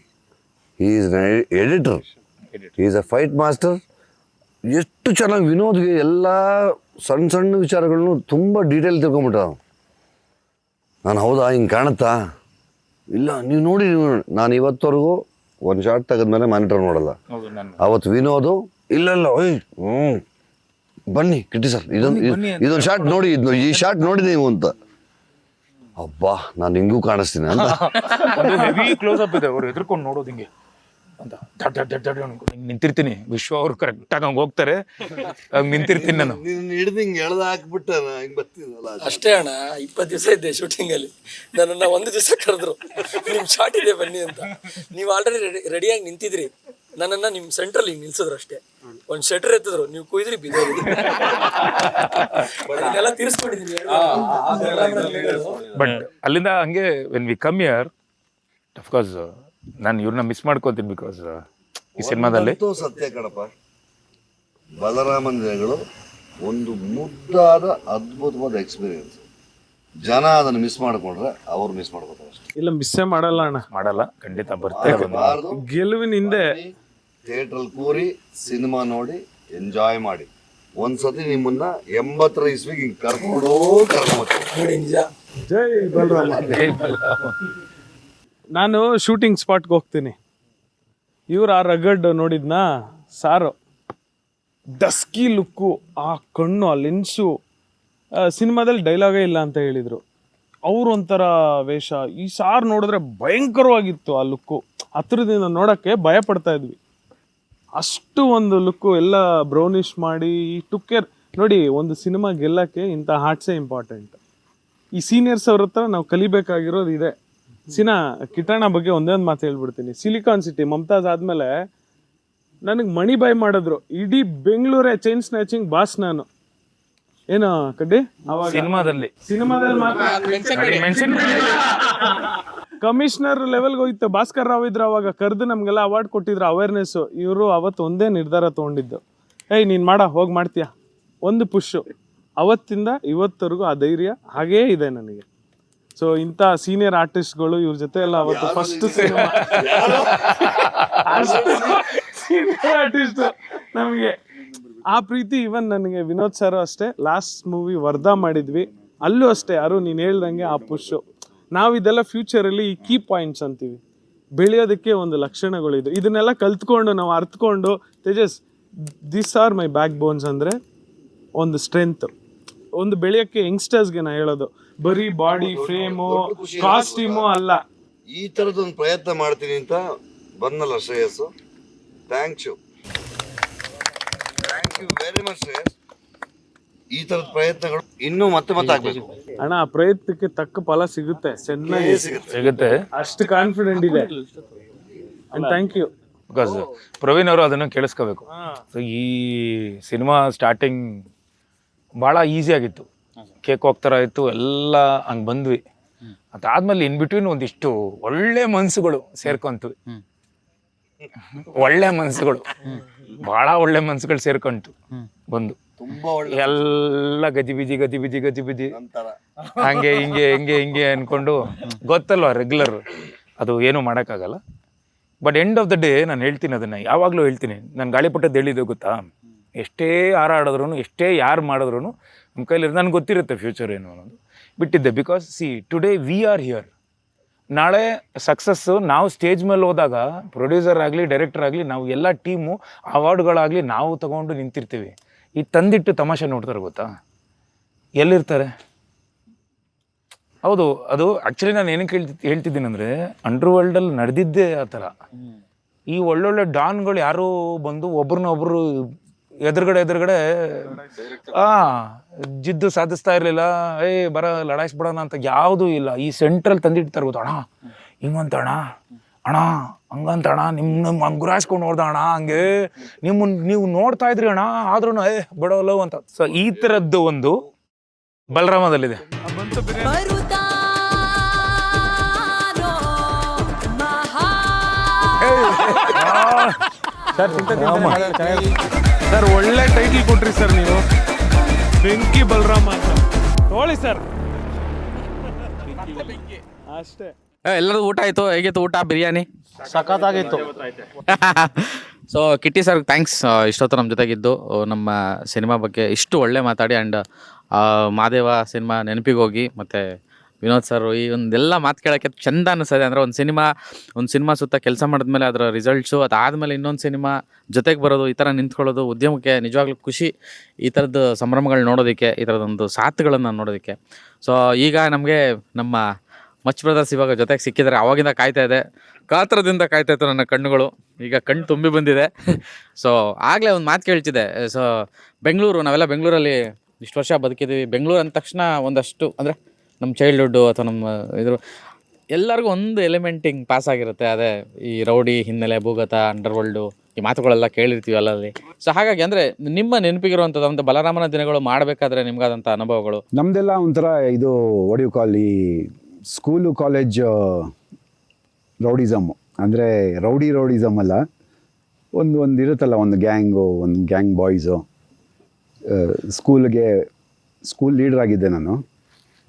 he is editor, he is a fight master. ಎಷ್ಟು ಚೆನ್ನಾಗಿ ವಿನೋದ್ಗೆ ಎಲ್ಲ ಸಣ್ಣ ಸಣ್ಣ ವಿಚಾರಗಳನ್ನು ತುಂಬ ಡೀಟೇಲ್ ತಿಳ್ಕೊಂಬಿಟ್ಟ. ನಾನು ಹೌದಾ ಹಿಂಗೆ ಕಾಣುತ್ತಾ, ಇಲ್ಲ ನೀವು ನೋಡಿ ನಾನು ಇವತ್ತವರೆಗೂ ಒಂದು ಶಾರ್ಟ್ ತೆಗೆದ್ಮೇಲೆ ಮಾನಿಟರ್ ನೋಡಲ್ಲ. ಅವತ್ತು ವಿನೋದು ಇಲ್ಲ ಓಯ್ ಬನ್ನಿ ಕಿಟ್ಟಿ ಸರ್ ಇದೊಂದು ಶಾರ್ಟ್ ನೋಡಿ, ಈ ಶಾರ್ಟ್ ನೋಡಿದೆ ನೀವು ಅಂತ. ಅಬ್ಬಾ ನಾನು ಹಿಂಗೂ ಕಾಣಿಸ್ತೀನಿ ಅಂತ ಹೆವಿ ಕ್ಲೋಸ್ ಅಪ್ ಇದೆ, ಅವ್ರು ಎದ್ರುಕೊಂಡು ನೋಡೋದು ಹಿಂಗೆ ಅಂತ ನಿಂತಿರ್ತೀನಿ. ವಿಶ್ವ ಅವ್ರು ಕರೆಕ್ಟಾಗಿ ಹಂಗೆ ಹೋಗ್ತಾರೆ, ಹಂಗೆ ನಿಂತಿರ್ತೀನಿ ನಾನು. ಹಿಡ್ದು ಹಿಂಗೆ ಎಳ್ದು ಹಾಕ್ಬಿಟ್ಟೆ ಹಿಂಗೆ ಬರ್ತೀನಲ್ಲ ಅಷ್ಟೇ ಅಣ್ಣ. 20 ದಿವಸ ಇದ್ದೆ ಶೂಟಿಂಗಲ್ಲಿ, ನನ್ನನ್ನು 1 ದಿವಸ ಕರೆದ್ರು, ನಿಮ್ಮ ಶಾರ್ಟ್ ಇದೆ ಬನ್ನಿ ಅಂತ. ನೀವು ಆಲ್ರೆಡಿ ರೆಡಿಯಾಗಿ ನಿಂತಿದ್ರಿ, ನನ್ನನ್ನು ನಿಮ್ಮ ಸೆಂಟ್ರಲ್ಲಿ ಹಿಂಗೆ ನಿಲ್ಸಿದ್ರು ಅಷ್ಟೇ. ಒಂದು ಶಟರ್ ಎತ್ತಿದ್ರು, ನೀವು ಕುಯ್ದ್ರಿ ಬಿದ್ದೋಗಿದ್ರಿ. ಅದನ್ನೆಲ್ಲ ತೀರಿಸ್ಕೊಂಡಿದ್ದೀನಿ. ಬಟ್ ಅಲ್ಲಿಂದ ಹಂಗೆ when we come here, of course ನಾನು ಇವ್ರನ್ನ ಮಿಸ್ ಮಾಡ್ಕೋತೀನಿ. ಬಿಕಾಸ್ ಈ ಸಿನಿಮಾದಲ್ಲಿ ಸತ್ಯ ಕಣಪ್ಪ, ಬಲರಾಮನ್ ಜಯಗಳು ಒಂದು ಮುದ್ದಾದ ಅದ್ಭುತವಾದ ಎಕ್ಸ್ಪೀರಿಯನ್ಸ್. ಜನ ಅದನ್ನು ಮಿಸ್ ಮಾಡ್ಕೊಂಡ್ರೆ ಅವ್ರು ಮಿಸ್ ಮಾಡ್ಕೋತಾರೆ ಅಷ್ಟೇ. ಇಲ್ಲ ಮಿಸ್ಸೇ ಮಾಡಲ್ಲ ಅಣ್ಣ, ಮಾಡಲ್ಲ, ಖಂಡಿತ ಬರ್ತಾರೆ. ಗೆಲುವಿನ ಹಿಂದೆ ಥಿಯೇಟ್ರಲ್ಲಿ ಕೂರಿ ಸಿನಿಮಾ ನೋಡಿ ಎಂಜಾಯ್ ಮಾಡಿ. ಒಂದ್ಸತಿ ನಿಮ್ಮನ್ನ 80ರ ಇಸ್ವಿಗೆ ಹಿಂಗೆ ಕರ್ಕೊಂಡ್ಬರ್ತೀನಿ. ನಿಜ. ಜೈ ಬಲರಾಮ. ನಾನು ಶೂಟಿಂಗ್ ಸ್ಪಾಟ್ಗೆ ಹೋಗ್ತೀನಿ, ಇವ್ರು ಆ ರಗಡ್ ನೋಡಿದ್ನಾ ಸಾರು, ಡಸ್ಕಿ ಲುಕ್ಕು, ಆ ಕಣ್ಣು, ಆ ಲೆನ್ಸು. ಸಿನಿಮಾದಲ್ಲಿ ಡೈಲಾಗೇ ಇಲ್ಲ ಅಂತ ಹೇಳಿದರು. ಅವರು ಒಂಥರ ವೇಷ. ಈ ಸಾರು ನೋಡಿದ್ರೆ ಭಯಂಕರವಾಗಿತ್ತು ಆ ಲುಕ್ಕು. ಹತ್ರದಿಂದ ನೋಡೋಕ್ಕೆ ಭಯ ಪಡ್ತಾ ಇದ್ವಿ, ಅಷ್ಟು ಒಂದು ಲುಕ್ಕು. ಎಲ್ಲ ಬ್ರೌನಿಷ್ ಮಾಡಿ ಟುಕ್ ಕೇರ್. ನೋಡಿ, ಒಂದು ಸಿನಿಮಾ ಗೆಲ್ಲಕ್ಕೆ ಇಂಥ ಹಾರ್ಟ್ಸೇ ಇಂಪಾರ್ಟೆಂಟ್. ಈ ಸೀನಿಯರ್ಸ್ ಅವ್ರ ಹತ್ರ ನಾವು ಕಲಿಬೇಕಾಗಿರೋದು ಇದೆ. ಕಿಟ್ಟಣ್ಣ ಬಗ್ಗೆ ಒಂದೇ ಒಂದು ಮಾತು ಹೇಳ್ಬಿಡ್ತೀನಿ. ಸಿಲಿಕಾನ್ ಸಿಟಿ ಮಾಮ್ತಾಜ್ ಆದಮೇಲೆ ನನಗೆ ಮಣಿ ಬಾಯ್ ಮಾಡಿದ್ರು. ಇಡೀ ಬೆಂಗಳೂರೇ ಚೈನ್ ಸ್ನ್ಯಾಚಿಂಗ್ ಬಾಸ್ ನಾನು. ಏನು ಕಡ್ಡಿ ಅವಾಗ ಸಿನಿಮಾದಲ್ಲಿ ಕಮಿಷನರ್ ಲೆವೆಲ್ಗೆ ಹೋಗಿತ್ತು. ಭಾಸ್ಕರ್ ರಾವ್ ಇದ್ರು ಅವಾಗ, ಕರೆದು ನಮಗೆಲ್ಲ ಅವಾರ್ಡ್ ಕೊಟ್ಟಿದ್ರು, ಅವೇರ್ನೆಸ್ಸು. ಇವರು ಅವತ್ತು ಒಂದೇ ನಿರ್ಧಾರ ತೊಗೊಂಡಿದ್ದು, ಏಯ್ ನೀನು ಹೋಗಿ ಮಾಡ್ತೀಯ, ಒಂದು ಪುಷು. ಅವತ್ತಿಂದ ಇವತ್ತವರೆಗೂ ಆ ಧೈರ್ಯ ಹಾಗೇ ಇದೆ ನನಗೆ. ಸೊ ಇಂಥ ಸೀನಿಯರ್ ಆರ್ಟಿಸ್ಟ್ಗಳು ಇವ್ರ ಜೊತೆ ಎಲ್ಲ ಅವತ್ತು ಫಸ್ಟ್ ಸಿನಿಮಾ ಸೀನಿಯರ್ ಆರ್ಟಿಸ್ಟ್ ನಮಗೆ ಆ ಪ್ರೀತಿ. ಇವನ್ ನನಗೆ ವಿನೋದ್ ಸರ್ ಅಷ್ಟೇ. ಲಾಸ್ಟ್ ಮೂವಿ ವರ್ಧಾ ಮಾಡಿದ್ವಿ, ಅಲ್ಲೂ ಅಷ್ಟೇ. ಯಾರು ನೀನು ಹೇಳ್ದಂಗೆ ಆ ಪುಷು. ನಾವು ಇದೆಲ್ಲ ಫ್ಯೂಚರಲ್ಲಿ ಈ ಕೀ ಪಾಯಿಂಟ್ಸ್ ಅಂತೀವಿ, ಬೆಳೆಯೋದಕ್ಕೆ ಒಂದು ಲಕ್ಷಣಗಳಿದು. ಇದನ್ನೆಲ್ಲ ಕಲ್ತ್ಕೊಂಡು ನಾವು ಅರ್ಥಕೊಂಡು, Tejas this are my back bones ಅಂದರೆ ಒಂದು ಸ್ಟ್ರೆಂತ್. ಒಂದು ಬೆಳೆಯೋಕ್ಕೆ ಯಂಗ್ಸ್ಟರ್ಸ್ಗೆ ನಾ ಹೇಳೋದು, ಬರೀ ಬಾಡಿ ಫ್ರೇಮು ಕಾಸ್ಟ್ಯೂಮು ಅಲ್ಲ. ಈ ಥರದೊಂದು ಪ್ರಯತ್ನ ಮಾಡ್ತೀನಿ ಅಂತ ಬಂದಲ್ಲ ಶ್ರೇಯಸ್ಸು, thank you very much Shreyas. ಈ ಥರದ ಪ್ರಯತ್ನಗಳು ಇನ್ನೂ ಮತ್ತೆ ಆಗ್ಬೇಕು ಅಣ್ಣ. ಆ ಪ್ರಯತ್ನಕ್ಕೆ ತಕ್ಕ ಫಲ ಸಿಗುತ್ತೆ, ಚೆನ್ನಾಗಿ ಸಿಗುತ್ತೆ, ಅಷ್ಟು ಕಾನ್ಫಿಡೆಂಟ್ ಇದೆ. Thank you. ಬಿಕಾಸ್ ಪ್ರವೀಣ್ ಅವರು ಅದನ್ನು ಕೇಳಿಸ್ಕೋಬೇಕು. ಸೊ ಈ ಸಿನಿಮಾ ಸ್ಟಾರ್ಟಿಂಗ್ ಭಾಳ ಈಸಿಯಾಗಿತ್ತು, ಕೇಕ್ ಹೋಗ್ತಾರ ಇತ್ತು, ಎಲ್ಲ ಹಂಗೆ ಬಂದ್ವಿ. ಅದಾದ್ಮೇಲೆ ಇನ್ ಬಿಟ್ವೀನ್ ಒಂದಿಷ್ಟು ಒಳ್ಳೆ ಮನ್ಸುಗಳು ಸೇರ್ಕೊಂತು. ಒಳ್ಳೆ ಮನ್ಸುಗಳು, ಭಾಳ ಒಳ್ಳೆ ಮನ್ಸುಗಳು ಸೇರ್ಕೊಂತು ಬಂದು. ತುಂಬಾ ಒಳ್ಳೆ ಎಲ್ಲ ಗಜಿಬಿಜಿ ಹಂಗೆ ಹಿಂಗೆ ಅನ್ಕೊಂಡು, ಗೊತ್ತಲ್ವ ರೆಗ್ಯುಲರ್, ಅದು ಏನೂ ಮಾಡೋಕ್ಕಾಗಲ್ಲ. But end of the day ನಾನು ಹೇಳ್ತೀನಿ, ಅದನ್ನು ಯಾವಾಗಲೂ ಹೇಳ್ತೀನಿ. ನಾನು ಗಾಳಿಪಟ್ಟದ್ದು ಹೇಳಿದ್ದು ಗೊತ್ತಾ, ಎಷ್ಟೇ ಹಾರಾಡಿದ್ರು, ಎಷ್ಟೇ ಯಾರು ಮಾಡಿದ್ರು ನಮ್ಮ ಕೈಲಿ ನನಗೆ ಗೊತ್ತಿರುತ್ತೆ ಫ್ಯೂಚರ್ ಏನು ಅನ್ನೋದು. ಬಿಟ್ಟಿದ್ದೆ. Because today we are here. ನಾಳೆ ಸಕ್ಸಸ್ಸು ನಾವು ಸ್ಟೇಜ್ ಮೇಲೆ ಹೋದಾಗ ಪ್ರೊಡ್ಯೂಸರ್ ಆಗಲಿ ಡೈರೆಕ್ಟರ್ ಆಗಲಿ ನಾವು ಎಲ್ಲ ಟೀಮು ಅವಾರ್ಡ್ಗಳಾಗಲಿ ನಾವು ತಗೊಂಡು ನಿಂತಿರ್ತೀವಿ. ಈ ತಂದಿಟ್ಟು ತಮಾಷೆ ನೋಡ್ತಾರೆ ಗೊತ್ತಾ, ಎಲ್ಲಿರ್ತಾರೆ? ಹೌದು, ಅದು ಆ್ಯಕ್ಚುಲಿ ನಾನು ಏನಕ್ಕೆ ಹೇಳ್ತಿದ್ದೀನಿ ಅಂದರೆ, ಅಂಡರ್ ವರ್ಲ್ಡಲ್ಲಿ ನಡೆದಿದ್ದೇ ಆ ಥರ. ಈ ಒಳ್ಳೊಳ್ಳೆ ಡಾನ್ಗಳು ಯಾರೂ ಬಂದು ಒಬ್ರನ್ನೊಬ್ರು ಎದುರುಗಡೆ ಜಿದ್ದು ಸಾಧಿಸ್ತಾ ಇರಲಿಲ್ಲ. ಲಡಾಯಿಸ್ಬಿಡೋಣ ಅಂತ ಯಾವುದೂ ಇಲ್ಲ. ಈ ಸೆಂಟ್ರಲ್ಲಿ ತಂದಿಡ್ತಾರೆ ಗೊತ್ತಾ, ಅಣ್ಣ ಹಿಂಗಂತ, ಅಣ್ಣ ಅಣ್ಣ ಹಂಗಂತ ಅಣ್ಣ ನಿಮ್ಮ ಗುರಾಯಿಸ್ಕೊಂಡು ನೋಡ್ದ ಅಣ್ಣ ಹಂಗೆ ನೀವು ನೋಡ್ತಾ ಇದ್ರಿ ಅಣ್ಣ ಆದ್ರೂ ಬಿಡೋಲ್ಲ ಅಂತ. ಸೊ ಈ ಥರದ್ದು ಒಂದು ಬಲರಾಮದಲ್ಲಿದೆ. ಸರ್ ಒಳ್ಳೆ ಟೈಟಲ್ ಕೊಟ್ರಿ ಸರ್ ನೀವು, ಬೆಂಕಿ ಬಲರಾಮ ಅಂತ. ನೋಡಿ ಸರ್ ಅಷ್ಟೇ. ಎಲ್ಲರದು ಊಟ ಆಯಿತು, ಹೇಗಿತ್ತು ಊಟ? ಬಿರಿಯಾನಿ ಸಖತ್ತಾಗಿತ್ತು. ಸೊ ಕಿಟ್ಟಿ ಸರ್ ಥ್ಯಾಂಕ್ಸ್, ಇಷ್ಟೊತ್ತು ನಮ್ಮ ಜೊತೆಗಿದ್ದು ನಮ್ಮ ಸಿನಿಮಾ ಬಗ್ಗೆ ಇಷ್ಟು ಒಳ್ಳೆ ಮಾತಾಡಿ. ಆ್ಯಂಡ್ ಮಾದೇವ ಸಿನಿಮಾ ನೆನಪಿಗೆ ಹೋಗಿ ಮತ್ತು ವಿನೋದ್ ಸರ್ ಈ ಒಂದೆಲ್ಲ ಮಾತು ಕೇಳೋಕ್ಕೆ ಚೆಂದ ಅನ್ನಿಸ್ತದೆ. ಅಂದರೆ ಒಂದು ಸಿನಿಮಾ ಸುತ್ತ ಕೆಲಸ ಮಾಡಿದ್ಮೇಲೆ ಅದರ ರಿಸಲ್ಟ್ಸು, ಅದಾದಮೇಲೆ ಇನ್ನೊಂದು ಸಿನಿಮಾ ಜೊತೆಗೆ ಬರೋದು, ಈ ಥರ ನಿಂತ್ಕೊಳ್ಳೋದು ಉದ್ಯಮಕ್ಕೆ ನಿಜವಾಗ್ಲೂ ಖುಷಿ. ಈ ಥರದ್ದು ಸಂಭ್ರಮಗಳು ನೋಡೋದಕ್ಕೆ, ಈ ಥರದೊಂದು ಸಾಥುಗಳನ್ನು ನೋಡೋದಕ್ಕೆ. ಸೊ ಈಗ ನಮಗೆ ನಮ್ಮ ಮಚ್ ಬ್ರದರ್ಸ್ ಇವಾಗ ಜೊತೆಗೆ ಸಿಕ್ಕಿದ್ದಾರೆ. ಆವಾಗಿಂದ ಕಾಯ್ತಾ ಇದೆ, ಕಾತ್ರದಿಂದ ಕಾಯ್ತಾ ಇತ್ತು ನನ್ನ ಕಣ್ಣುಗಳು. ಈಗ ಕಣ್ಣು ತುಂಬಿ ಬಂದಿದೆ. ಸೊ ಆಗಲೇ ಒಂದು ಮಾತು ಕೇಳ್ತಿದ್ದೆ. ಸೊ ಬೆಂಗಳೂರು, ನಾವೆಲ್ಲ ಬೆಂಗಳೂರಲ್ಲಿ ಇಷ್ಟು ವರ್ಷ ಬದುಕಿದ್ದೀವಿ. ಬೆಂಗಳೂರು ಅಂದ ತಕ್ಷಣ ಒಂದಷ್ಟು ಅಂದರೆ ನಮ್ಮ ಚೈಲ್ಡ್ಹುಡ್ಡು ಅಥವಾ ನಮ್ಮ ಇದ್ರ ಎಲ್ಲರಿಗೂ ಒಂದು ಎಲಿಮೆಂಟ್ ಹಿಂಗೆ ಪಾಸ್ ಆಗಿರುತ್ತೆ. ಅದೇ ಈ ರೌಡಿ ಹಿನ್ನೆಲೆ, ಭೂಗತ, ಅಂಡರ್ವರ್ಲ್ಡು, ಈ ಮಾತುಗಳೆಲ್ಲ ಕೇಳಿರ್ತೀವಿ ಅಲ್ಲಲ್ಲಿ. ಸೊ ಹಾಗಾಗಿ ಅಂದರೆ ನಿಮ್ಮ ನೆನಪಿಗಿರುವಂಥದ್ದು ಒಂದು ಬಲರಾಮನ ದಿನಗಳು ಮಾಡಬೇಕಾದ್ರೆ ನಿಮ್ಗಾದಂಥ ಅನುಭವಗಳು? ನಮ್ದೆಲ್ಲ ಒಂಥರ ಇದು ಒಡಿಯು ಕಾಲ್ ಈ ಸ್ಕೂಲು ಕಾಲೇಜ್ ರೌಡಿಸಮ್, ಅಂದರೆ ರೌಡಿಸಮ್ ಅಲ್ಲ, ಒಂದು ಇರುತ್ತಲ್ಲ, ಒಂದು ಗ್ಯಾಂಗ್ ಬಾಯ್ಸು. ಸ್ಕೂಲ್ ಲೀಡರ್ ಆಗಿದ್ದೆ ನಾನು.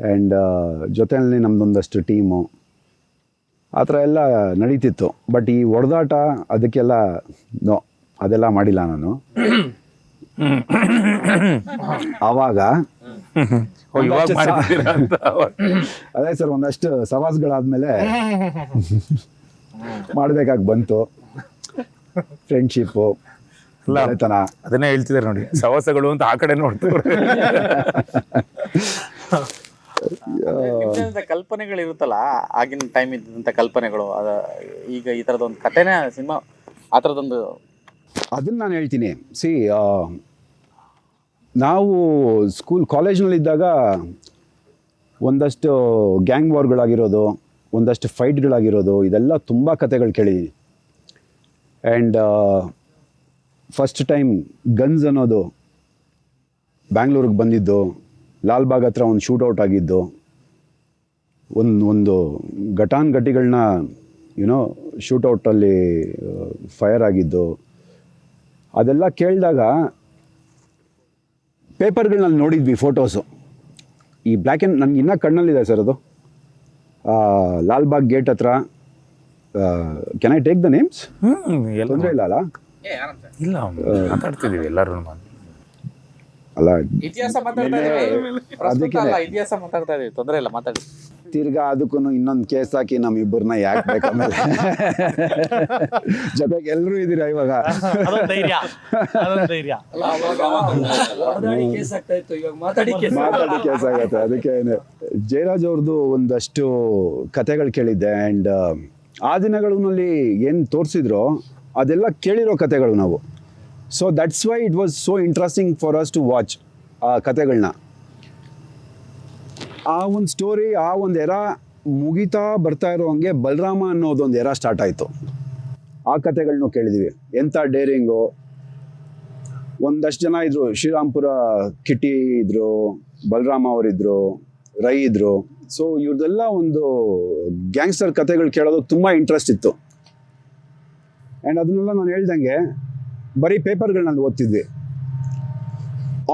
ಆ್ಯಂಡ್ ಜೊತೆಯಲ್ಲಿ ನಮ್ಮದೊಂದಷ್ಟು ಟೀಮು ಆ ಥರ ಎಲ್ಲ ನಡೀತಿತ್ತು. ಬಟ್ ಈ ಹೊಡೆದಾಟ ಅದಕ್ಕೆಲ್ಲ ಅದೆಲ್ಲ ಮಾಡಿಲ್ಲ ನಾನು. ಆವಾಗ ಅದೇ ಸರ್, ಒಂದಷ್ಟು ಸವಾಸ್ಗಳಾದ್ಮೇಲೆ ಮಾಡಬೇಕಾಗಿ ಬಂತು. ಫ್ರೆಂಡ್ಶಿಪ್ಪು, ಗೆಳೆತನ, ಅದನ್ನೇ ಹೇಳ್ತಿದ್ದಾರೆ ನೋಡಿ, ಸವಾಸಗಳು ಅಂತ ಆ ಕಡೆ ನೋಡ್ತೀವಿ. ಕಲ್ಪನೆಗಳಿರುತ್ತಲ್ಲ, ಆಗಿನ ಟೈಮ್ ಇದ್ದಂಥ ಕಲ್ಪನೆಗಳು, ಈಗ ಈ ಥರದೊಂದು ಕಥೆನೇ ಸಿನಿಮಾ ಆ ಥರದೊಂದು. ಅದನ್ನು ನಾನು ಹೇಳ್ತೀನಿ. ನಾವು ಕಾಲೇಜ್ನಲ್ಲಿದ್ದಾಗ ಒಂದಷ್ಟು ಗ್ಯಾಂಗ್ ವಾರ್ಗಳಾಗಿರೋದು, ಒಂದಷ್ಟು ಫೈಟ್ಗಳಾಗಿರೋದು, ಇದೆಲ್ಲ ತುಂಬ ಕಥೆಗಳು ಕೇಳಿದ್ದೀನಿ. ಆ್ಯಂಡ್ ಫಸ್ಟ್ ಟೈಮ್ ಗನ್ಸ್ ಅನ್ನೋದು ಬ್ಯಾಂಗ್ಳೂರಿಗೆ ಬಂದಿದ್ದು, ಲಾಲ್ಬಾಗ್ ಹತ್ರ ಒಂದು ಶೂಟೌಟ್ ಆಗಿದ್ದು, ಒಂದು ಘಟಾನುಘಟಿಗಳನ್ನ ಶೂಟೌಟಲ್ಲಿ ಫೈರ್ ಆಗಿದ್ದು, ಅದೆಲ್ಲ ಕೇಳಿದಾಗ ಪೇಪರ್ಗಳನ್ನ ನೋಡಿದ್ವಿ, ಫೋಟೋಸು. ಈ ಬ್ಲ್ಯಾಕ್ ಆ್ಯಂಡ್ ನನಗೆ ಇನ್ನೂ ಕಣ್ಣಲ್ಲಿದೆ ಸರ್ ಅದು. ಲಾಲ್ಬಾಗ್ ಗೇಟ್ ಹತ್ರ. Can I take the names? ತೊಂದರೆ ಇಲ್ಲ ಅಲ್ಲ? ಇಲ್ಲ, ಮಾತಾಡ್ತಿದ್ದೀವಿ ಎಲ್ಲರೂ. ಅಲ್ಲ, ಇತಿಹಾಸ ಮಾತಾಡ್ತಾ ಇದೀವಿ, ತೊಂದರೆ ಇಲ್ಲ, ಮಾತಾಡಿ. ತಿರ್ಗಾ ಅದಕ್ಕೂ ಇನ್ನೊಂದು ಕೇಸ್ ಹಾಕಿ ನಮ್ಮಿಬ್ಬರನ್ನ ಯಾಕೆ ಬೇಕಮೇಲೆ ಜೊತೆಗೆ ಎಲ್ಲರೂ ಇದ್ದೀರಾ ಇವಾಗ. ಮಾತಾಡಿ ಕೇಸ್ ಆಗತ್ತೆ. ಅದಕ್ಕೆ ಜಯರಾಜ್ ಅವ್ರದ್ದು ಒಂದಷ್ಟು ಕತೆಗಳು ಕೇಳಿದ್ದೆ. ಆ್ಯಂಡ್ ಆ ದಿನಗಳಲ್ಲಿ ಏನು ತೋರಿಸಿದ್ರೋ ಅದೆಲ್ಲ ಕೇಳಿರೋ ಕತೆಗಳು ನಾವು. So that's why it was so interesting for us to watch ಆ ಕತೆಗಳನ್ನ. ಆ ಒಂದು ಸ್ಟೋರಿ, ಆ ಒಂದು ಎರ ಮುಗಿತಾ ಬರ್ತಾ ಇರೋ ಹಂಗೆ ಬಲರಾಮ ಅನ್ನೋದೊಂದು ಎರ ಸ್ಟಾರ್ಟ್ ಆಯಿತು. ಆ ಕತೆಗಳನ್ನೂ ಕೇಳಿದ್ವಿ. ಎಂಥ ಡೇರಿಂಗು. ಒಂದಷ್ಟು ಜನ ಇದ್ರು, ಶ್ರೀರಾಮ್ಪುರ ಕಿಟ್ಟಿ ಇದ್ರು, ಬಲರಾಮ ಅವರಿದ್ರು, ರೈ ಇದ್ರು. ಸೊ ಇವ್ರದೆಲ್ಲ ಒಂದು ಗ್ಯಾಂಗ್ಸ್ಟರ್ ಕತೆಗಳು ಕೇಳೋದಕ್ಕೆ ತುಂಬ ಇಂಟ್ರೆಸ್ಟ್ ಇತ್ತು. ಆ್ಯಂಡ್ ಅದನ್ನೆಲ್ಲ ನಾನು ಹೇಳ್ದಂಗೆ ಬರೀ ಪೇಪರ್ಗಳನ್ನ ಓದ್ತಿದ್ವಿ.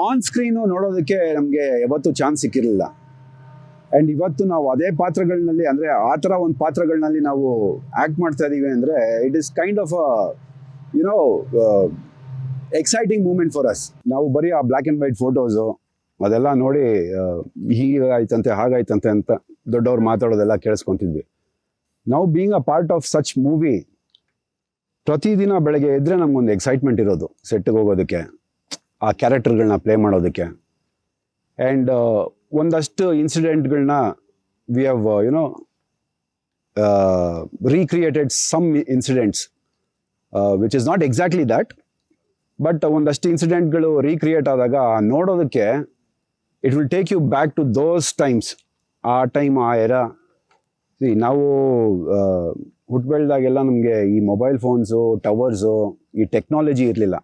ಆನ್ ಸ್ಕ್ರೀನು ನೋಡೋದಕ್ಕೆ ನಮಗೆ ಯಾವತ್ತೂ ಚಾನ್ಸ್ ಸಿಕ್ಕಿರಲಿಲ್ಲ. ಆ್ಯಂಡ್ ಇವತ್ತು ನಾವು ಅದೇ ಪಾತ್ರಗಳಲ್ಲಿ, ಅಂದರೆ ಆ ಥರ ಒಂದು ಪಾತ್ರಗಳನ್ನಲ್ಲಿ ನಾವು ಆ್ಯಕ್ಟ್ ಮಾಡ್ತಾ ಇದ್ದೀವಿ ಅಂದರೆ it is kind of exciting moment for us. ನಾವು ಬರೀ ಆ ಬ್ಲ್ಯಾಕ್ ಆ್ಯಂಡ್ ವೈಟ್ ಫೋಟೋಸು ಅದೆಲ್ಲ ನೋಡಿ ಹೀಗಾಯ್ತಂತೆ ಹಾಗಾಯ್ತಂತೆ ಅಂತ ದೊಡ್ಡವ್ರು ಮಾತಾಡೋದೆಲ್ಲ ಕೇಳಿಸ್ಕೊತಿದ್ವಿ. ನಾವು being a part of such movie, ಪ್ರತಿದಿನ ಬೆಳಗ್ಗೆ ಎದ್ದರೆ ನಮಗೊಂದು ಎಕ್ಸೈಟ್ಮೆಂಟ್ ಇರೋದು ಸೆಟ್ಟಿಗೆ ಹೋಗೋದಕ್ಕೆ, ಆ ಕ್ಯಾರೆಕ್ಟರ್ಗಳನ್ನ ಪ್ಲೇ ಮಾಡೋದಕ್ಕೆ. ಆ್ಯಂಡ್ ಒಂದಷ್ಟು ಇನ್ಸಿಡೆಂಟ್ಗಳನ್ನ we have recreated some incidents which is not exactly that, but ಒಂದಷ್ಟು ಇನ್ಸಿಡೆಂಟ್ಗಳು ರೀಕ್ರಿಯೇಟ್ ಆದಾಗ ನೋಡೋದಕ್ಕೆ it will take you back to those times. ಆ ಟೈಮ್, ಆ ಎರ. ನಾವು ಹುಟ್ಟು ಬೆಳೆದಾಗೆಲ್ಲ ನಮಗೆ ಈ ಮೊಬೈಲ್ ಫೋನ್ಸು, ಟವರ್ಸು, ಈ ಟೆಕ್ನಾಲಜಿ ಇರಲಿಲ್ಲ.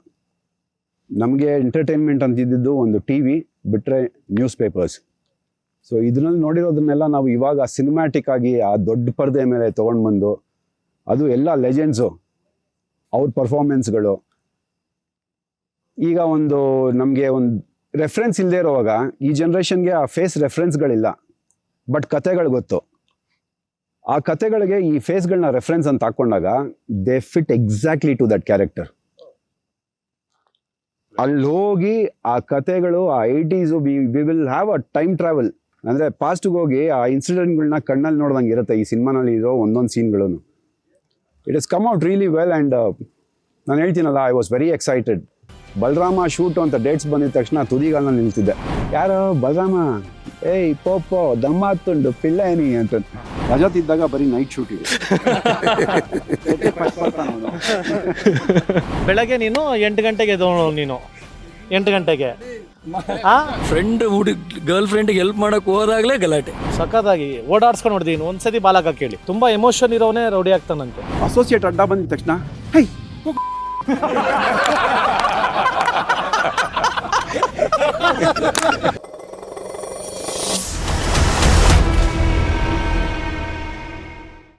ನಮಗೆ ಎಂಟರ್ಟೈನ್ಮೆಂಟ್ ಅಂತಿದ್ದು ಒಂದು ಟಿ ವಿ ಬಿಟ್ಟರೆ ನ್ಯೂಸ್ ಪೇಪರ್ಸ್. ಸೊ ಇದರಲ್ಲಿ ನೋಡಿರೋದನ್ನೆಲ್ಲ ನಾವು ಇವಾಗ ಸಿನಿಮ್ಯಾಟಿಕ್ ಆಗಿ ಆ ದೊಡ್ಡ ಪರದೆ ಮೇಲೆ ತೊಗೊಂಡು ಬಂದು, ಅದು ಎಲ್ಲ ಲೆಜೆಂಡ್ಸು, ಅವ್ರ ಪರ್ಫಾರ್ಮೆನ್ಸ್ಗಳು. ಈಗ ನಮಗೆ ಒಂದು ರೆಫರೆನ್ಸ್ ಇಲ್ಲದೆ ಇರೋವಾಗ ಈ ಜನ್ರೇಷನ್ಗೆ ಆ ಫೇಸ್ ರೆಫರೆನ್ಸ್ಗಳಿಲ್ಲ, ಬಟ್ ಕತೆಗಳು ಗೊತ್ತು. ಆ ಕತೆಗಳಿಗೆ ಈ ಫೇಸ್ಗಳನ್ನ ರೆಫರೆನ್ಸ್ ಅಂತ ಹಾಕೊಂಡಾಗ they fit exactly to that character. ಅಲ್ಲಿ ಹೋಗಿ ಆ ಕತೆಗಳು, ಆ 80s, we will have a time travel. ಅಂದರೆ ಪಾಸ್ಟ್ಗೆ ಹೋಗಿ ಆ ಇನ್ಸಿಡೆಂಟ್ಗಳನ್ನ ಕಣ್ಣಲ್ಲಿ ನೋಡ್ದಂಗೆ ಇರುತ್ತೆ ಈ ಸಿನಿಮಾನಲ್ಲಿ ಇರೋ ಒಂದೊಂದು ಸೀನ್ಗಳು. It is come out really well. And ನಾನು ಹೇಳ್ತೀನಲ್ಲ, I was very excited. Balarama shoot ಅಂತ ಡೇಟ್ಸ್ ಬಂದಿದ ತಕ್ಷಣ ತುದಿಗಾಲಲ್ಲಿ ನಿಲ್ತಿದ್ದೆ. ಯಾರೋ ಬಲರಾಮ, ಏಯ್ ಪೋಪೋ ದಮ್ಮಾತುಂಡು ಪಿಳ್ಳ ಏನಿ ಅಂತ. ರಜತ್ ಇದ್ದಾಗ ಬರೀ ನೈಟ್ ಶೂಟ್ ಇದೆ. ಬೆಳಗ್ಗೆ ನೀನು 8 ಗಂಟೆಗೆ ಎದ್ದೋಳು, ನೀನು 8 ಗಂಟೆಗೆ ಫ್ರೆಂಡ್ ಗರ್ಲ್ ಫ್ರೆಂಡ್ಗೆ ಹೆಲ್ಪ್ ಮಾಡಕ್ ಹೋದಾಗ್ಲೇ ಗಲಾಟೆ. ಸಖತ್ತಾಗಿ ಓಡಾಡ್ಸ್ಕೊಂಡು ನೋಡಿದೀನಿ. ಒಂದ್ಸತಿ ಬಾಲಕ ಕೇಳಿ, ತುಂಬಾ ಎಮೋಷನ್ ಇರೋನೇ ರೌಡಿ ಆಗ್ತಾನಂತೆ. ಅಸೋಸಿಯೇಟ್ ಅಡ್ಡ ಬಂದಿದ ತಕ್ಷಣ ಹೈ